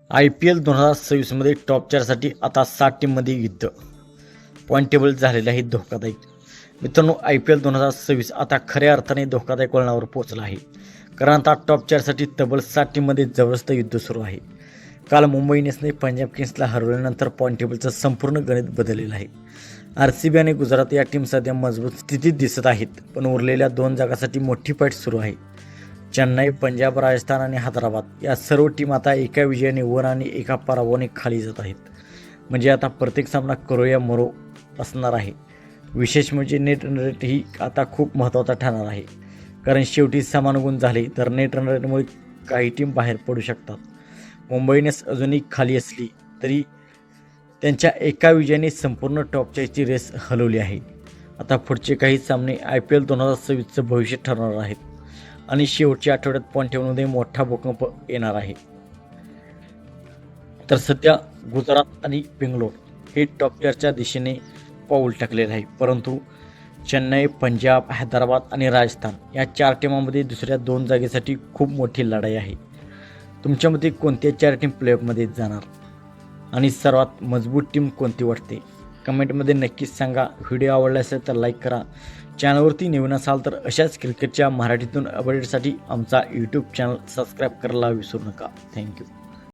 IPL 2026मध्ये top 4साठी आता 7 टीममध्ये युद्ध. पॉईंट टेबल झालेलं आहे धोकादायक. मित्रांनो, IPL 2026 आता खऱ्या अर्थाने धोकादायक वळणावर पोहोचला आहे. कारण आता टॉप 4साठी तब्बल 7 टीममध्ये जबरदस्त युद्ध सुरू आहे. काल मुंबई इंडियन्सने पंजाब किंग्सला हरवल्यानंतर पॉईंट टेबलचं संपूर्ण गणित बदललेलं आहे. RCB आणि गुजरात या टीम सध्या मजबूत स्थितीत दिसत आहेत, पण उरलेल्या 2 जागांसाठी मोठी फाईट सुरू आहे. चेन्नई, पंजाब, राजस्थान आणि हैदराबाद या सर्व टीम आता एका विजयाने वर आणि एका पराभवाने खाली जात आहेत. म्हणजे आता प्रत्येक सामना करो या मरो असणार आहे. विशेष म्हणजे नेट रन रेट ही आता खूप महत्त्वाचा ठरणार आहे. कारण शेवटी समान गुण झाले तर नेट रन रेटमुळे काही टीम बाहेर पडू शकतात. मुंबई इंडियन्स अजूनही खाली असली तरी त्यांच्या एका विजयाने संपूर्ण टॉपची रेस हलवली आहे. आता पुढचे काही सामने IPL 2026चं भविष्य ठरणार आहेत आणि शेवटच्या आठवड्यात पॉईंट टेबलमध्ये मोठा भूकंप येणार आहे. तर सध्या गुजरात आणि बेंगलोर हे टॉप 4च्या दिशेने पाऊल टाकलेलं आहे, परंतु चेन्नई, पंजाब, हैदराबाद आणि राजस्थान या 4 टीमांमध्ये दुसऱ्या 2 जागेसाठी खूप मोठी लढाई आहे. तुमच्या मते कोणत्या 4 टीम प्लेऑफमध्ये जाणार आणि सर्वात मजबूत टीम कोणती वाटते? कमेंटमध्ये नक्कीच सांगा. व्हिडिओ आवडला असेल तर लाईक करा. चॅनलवरती नवीन असाल तर अशाच क्रिकेटच्या मराठीतून अपडेटसाठी आमचा यूट्यूब चॅनल सबस्क्राईब करायला विसरू नका. थँक्यू.